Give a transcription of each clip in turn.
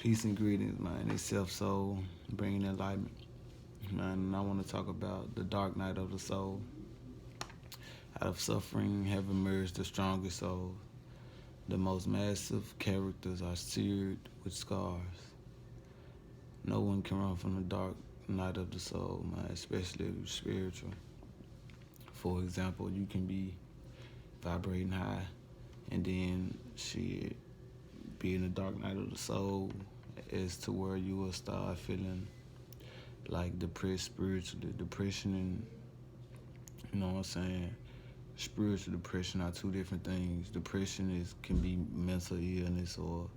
Peace and greetings, man. It's Self Soul, bringing enlightenment. Man, and I want to talk about the dark night of the soul. Out of suffering have emerged the strongest souls. The most massive characters are seared with scars. No one can run from the dark night of the soul, man, especially spiritual. For example, you can be vibrating high and then shit be in the dark night of the soul as to where you will start feeling like depressed spiritually. Depression and, you know what I'm saying, spiritual depression are two different things. Depression can be mental illness, or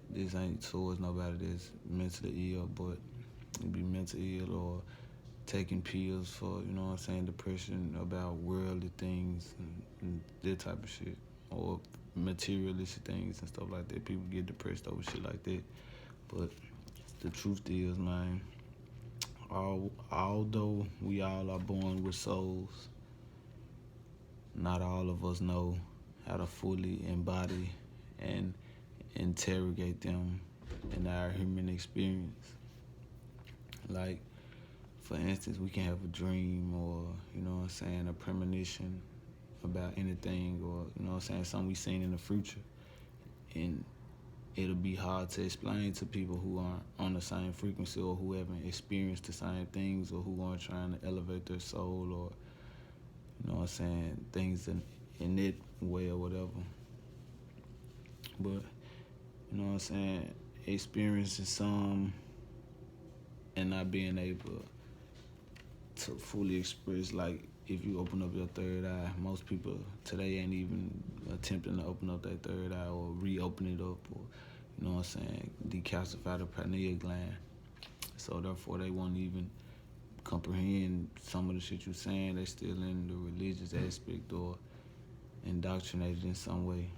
this ain't towards nobody that's mentally ill, but it be mental ill or taking pills for, you know what I'm saying, depression about worldly things and that type of shit, or materialistic things and stuff like that. People get depressed over shit like that. But the truth is, man, although we all are born with souls, not all of us know how to fully embody and interrogate them in our human experience. Like, for instance, we can have a dream, or, you know what I'm saying, a premonition about anything, or, you know what I'm saying, something we seen in the future. And it'll be hard to explain to people who aren't on the same frequency, or who haven't experienced the same things, or who aren't trying to elevate their soul, or, you know what I'm saying, things in that way or whatever. But, you know what I'm saying, experiencing some and not being able to fully express, like, if you open up your third eye, most people today ain't even attempting to open up that third eye or reopen it up, or, you know what I'm saying, decalcify the pineal gland. So therefore they won't even comprehend some of the shit you're saying. They still in the religious aspect or indoctrinated in some way.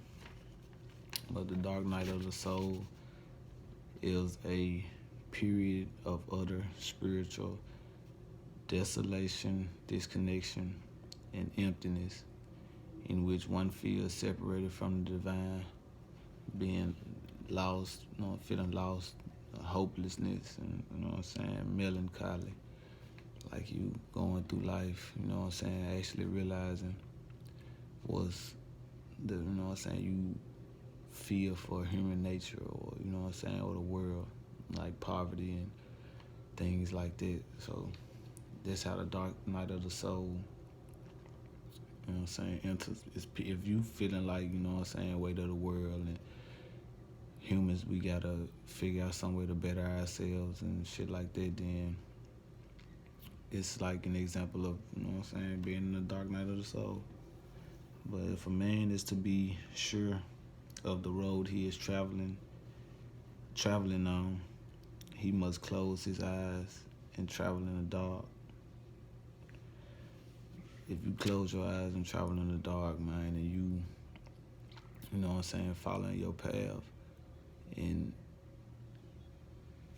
But the dark night of the soul is a period of utter spiritual desolation, disconnection, and emptiness, in which one feels separated from the divine, being lost, you know, feeling lost, hopelessness, and, you know what I'm saying, melancholy. Like you going through life, you know what I'm saying, actually realizing what's the, you know what I'm saying, you feel for human nature, or, you know what I'm saying, or the world, like poverty and things like that. So that's how the dark night of the soul, you know what I'm saying, enters. If you feeling like, you know what I'm saying, weight of the world and humans, we gotta figure out some way to better ourselves and shit like that, then it's like an example of, you know what I'm saying, being in the dark night of the soul. But if a man is to be sure of the road he is traveling on, he must close his eyes and travel in the dark. If you close your eyes and travel in the dark, man, and you know what I'm saying, following your path, and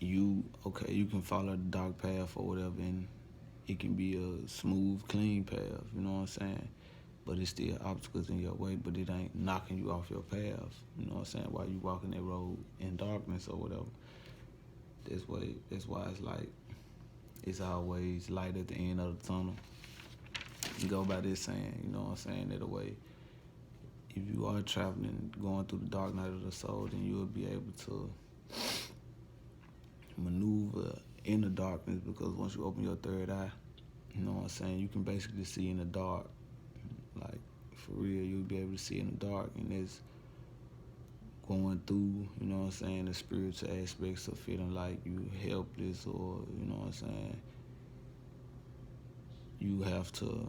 you can follow the dark path or whatever, and it can be a smooth, clean path, you know what I'm saying, but it's still obstacles in your way, but it ain't knocking you off your path, you know what I'm saying, while you walking that road in darkness or whatever. That's why it's like, it's always light at the end of the tunnel. Go by this saying, you know what I'm saying, that way, if you are traveling, going through the dark night of the soul, then you'll be able to maneuver in the darkness, because once you open your third eye, you know what I'm saying, you can basically see in the dark. Like, for real, you'll be able to see in the dark, and it's going through, you know what I'm saying, the spiritual aspects of feeling like you helpless, or, you know what I'm saying, you have to,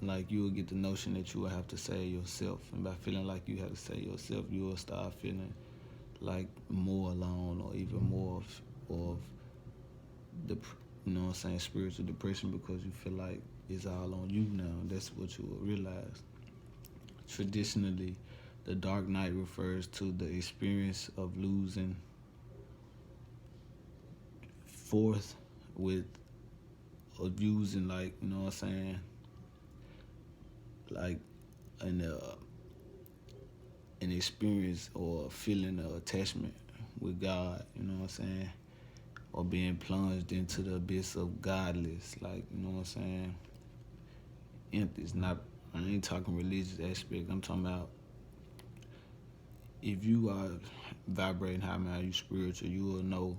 like, you'll get the notion that you will have to save yourself, and by feeling like you have to save yourself, you will start feeling like more alone, or even more of the, you know what I'm saying, spiritual depression, because you feel like it's all on you now. That's what you will realize. Traditionally, the dark night refers to the experience of losing forth with, or using, like, you know what I'm saying, like an experience or feeling of attachment with God, you know what I'm saying? Or being plunged into the abyss of godless, like, you know what I'm saying? Empty. Not, I ain't talking religious aspect. I'm talking about if you are vibrating high, man, you spiritual, you will know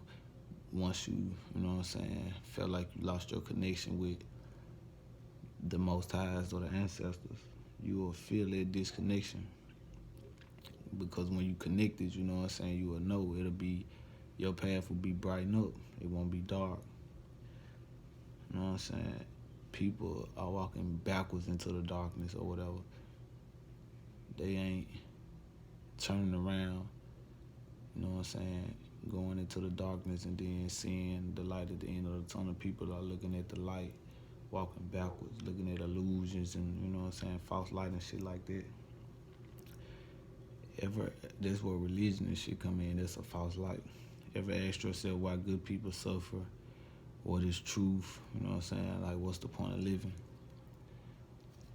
once you know what I'm saying, felt like you lost your connection with the Most Highs or the ancestors, you will feel that disconnection. Because when you connected, you know what I'm saying, you will know your path will be brightened up. It won't be dark. You know what I'm saying? People are walking backwards into the darkness or whatever. They ain't turning around, you know what I'm saying, going into the darkness and then seeing the light at the end of the tunnel. People are looking at the light, walking backwards, looking at illusions and, you know what I'm saying, false light and shit like that. That's where religion and shit come in. That's a false light. Ever ask yourself why good people suffer? What is truth? You know what I'm saying? Like, what's the point of living?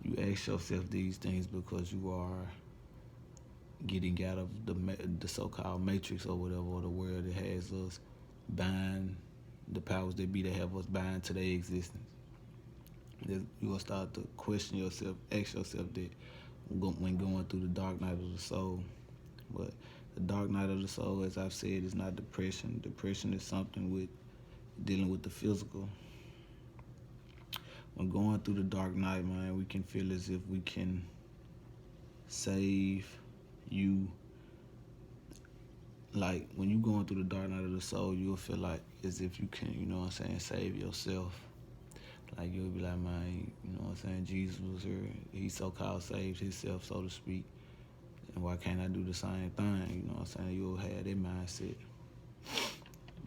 You ask yourself these things because you are getting out of the so-called matrix or whatever, or the world that has us bind, the powers that be that have us bind to their existence. You will start to question yourself, ask yourself that when going through the dark night of the soul. But the dark night of the soul, as I've said, is not depression. Depression is something with dealing with the physical. When going through the dark night, man, we can feel as if we can save you. Like, when you going through the dark night of the soul, you'll feel like as if you can, you know what I'm saying, save yourself. Like, you'll be like, man, you know what I'm saying, Jesus was here. He so-called saved himself, so to speak. And why can't I do the same thing? You know what I'm saying? You'll have that mindset.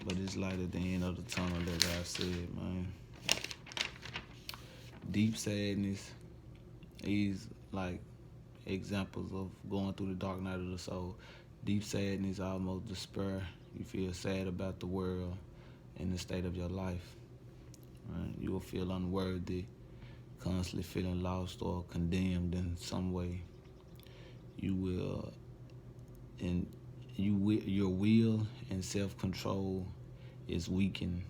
But it's light at the end of the tunnel, like I said, man. Deep sadness is like examples of going through the dark night of the soul. Deep sadness, almost despair. You feel sad about the world and the state of your life. Right? You will feel unworthy, constantly feeling lost or condemned in some way. You will, and your will and self-control is weakened,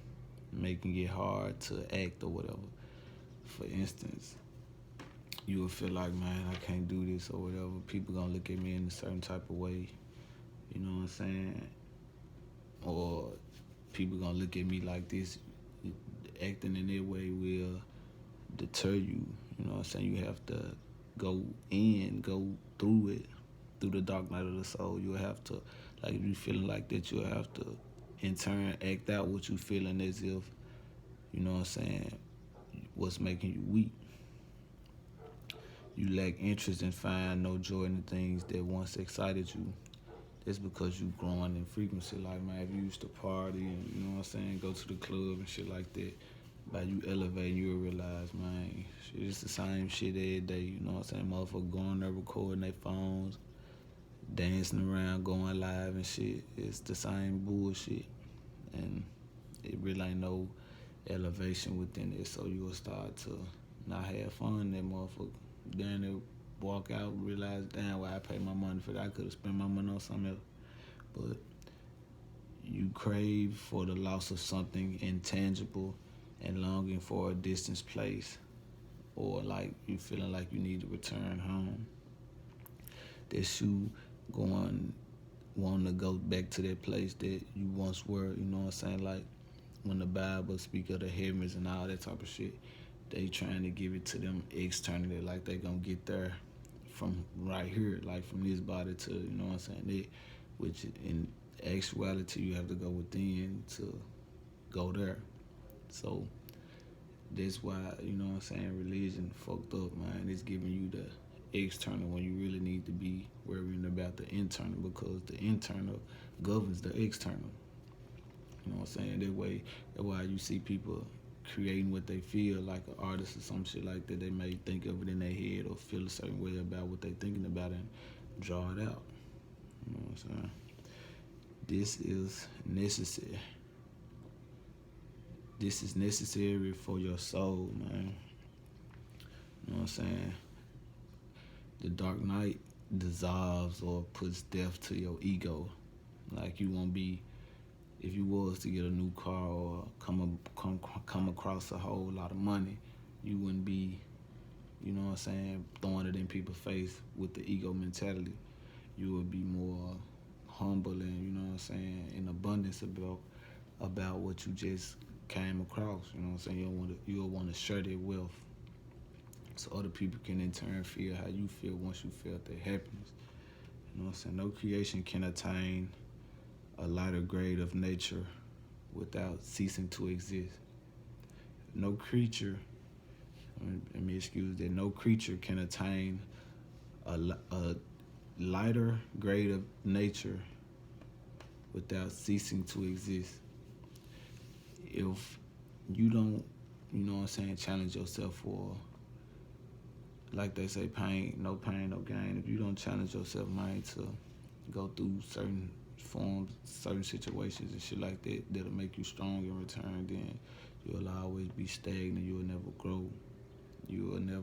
making it hard to act or whatever. For instance, you will feel like, man, I can't do this or whatever. People gonna look at me in a certain type of way. You know what I'm saying? Or people gonna look at me like this. Acting in that way will deter you. You know what I'm saying? You have to go through it, through the dark night of the soul. You'll have to, like, if you feeling like that, you'll have to, in turn, act out what you feeling as if, you know what I'm saying, what's making you weak. You lack interest and find no joy in the things that once excited you. It's because you growing in frequency. Like, man, if you used to party and, you know what I'm saying, go to the club and shit like that, by you elevating, you'll realize, man, shit, it's the same shit every day. You know what I'm saying? Motherfuckers going there, recording their phones, dancing around, going live and shit. It's the same bullshit. And it really ain't no elevation within it. So you'll start to not have fun. That motherfucker then they walk out and realize, damn, why I paid my money for that. I could have spent my money on something else. But you crave for the loss of something intangible and longing for a distant place, or like you feeling like you need to return home. That's you wanting to go back to that place that you once were, you know what I'm saying? Like when the Bible speak of the heavens and all that type of shit, they trying to give it to them externally, like they gonna get there from right here, like from this body to, you know what I'm saying, which in actuality you have to go within to go there. So that's why, you know what I'm saying, religion fucked up, man. It's giving you the external when you really need to be worrying about the internal, because the internal governs the external. You know what I'm saying? That's why you see people creating what they feel, like an artist or some shit like that. They may think of it in their head or feel a certain way about what they thinking about and draw it out. You know what I'm saying? This is necessary. This is necessary for your soul, man. You know what I'm saying? The dark night dissolves or puts death to your ego. Like you won't be, if you was to get a new car or come across a whole lot of money, you wouldn't be, you know what I'm saying, throwing it in people's face with the ego mentality. You would be more humble and, you know what I'm saying, in abundance about what you just came across. You know what I'm saying? You'll want to share their wealth so other people can in turn feel how you feel once you felt their happiness. You know what I'm saying? No creation can attain a lighter grade of nature without ceasing to exist. No creature, let me excuse that, no creature can attain a lighter grade of nature without ceasing to exist. If you don't, you know what I'm saying, challenge yourself for, like they say, pain, no gain. If you don't challenge yourself, man, to go through certain forms, certain situations and shit like that, that'll make you strong in return, then you'll always be stagnant. You'll never grow. You will never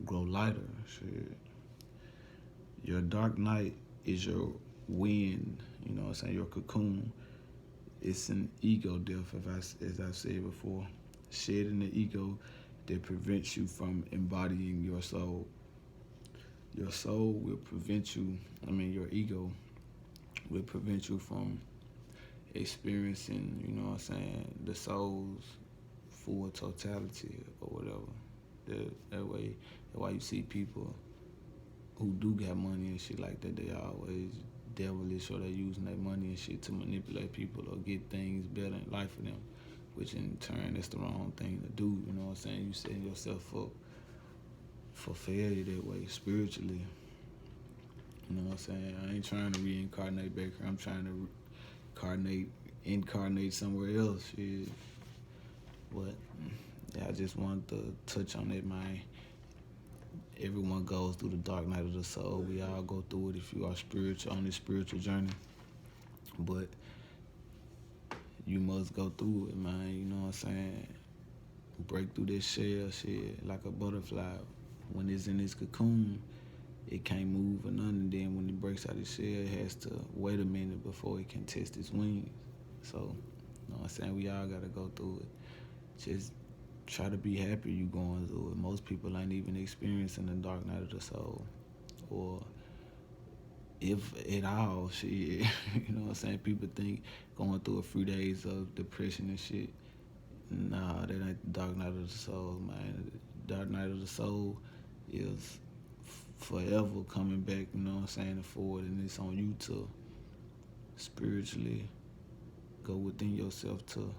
grow lighter. Shit. Your dark night is your wind, you know what I'm saying, your cocoon. It's an ego death, as I said before. Shedding the ego that prevents you from embodying your soul. Your soul will prevent you, your ego will prevent you from experiencing, you know what I'm saying, the soul's full totality or whatever. That way, that's why you see people who do got money and shit like that, they always devilish or they using their money and shit to manipulate people or get things better in life for them, which in turn is the wrong thing to do. You know what I'm saying? You setting yourself up for failure that way spiritually. You know what I'm saying? I ain't trying to reincarnate back here. I'm trying to incarnate somewhere else. Shit. But yeah, I just wanted to touch on that, man. Everyone goes through the dark night of the soul. We all go through it if you are spiritual, on this spiritual journey. But you must go through it, man. You know what I'm saying? Break through this shell, shit, like a butterfly. When it's in its cocoon, it can't move or nothing. Then when it breaks out its shell, it has to wait a minute before it can test its wings. So, you know what I'm saying? We all gotta go through it. Just try to be happy you going through it. Most people ain't even experiencing the dark night of the soul. Or if at all, shit. You know what I'm saying? People think going through a few days of depression and shit. Nah, that ain't the dark night of the soul, man. The dark night of the soul is forever coming back, you know what I'm saying, forward, and it's on you to spiritually go within yourself to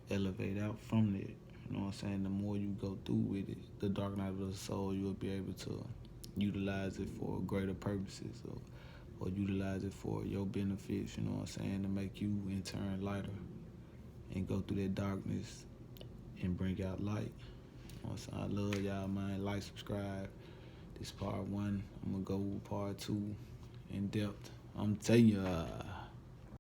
elevate out from that. You know what I'm saying? The more you go through with it, the dark night of the soul, you'll be able to utilize it for greater purposes or utilize it for your benefits, you know what I'm saying, to make you in turn lighter and go through that darkness and bring out light. You know what I'm saying? I love y'all, man. Like, subscribe. This part 1. I'm going to go with part 2 in depth. I'm telling you,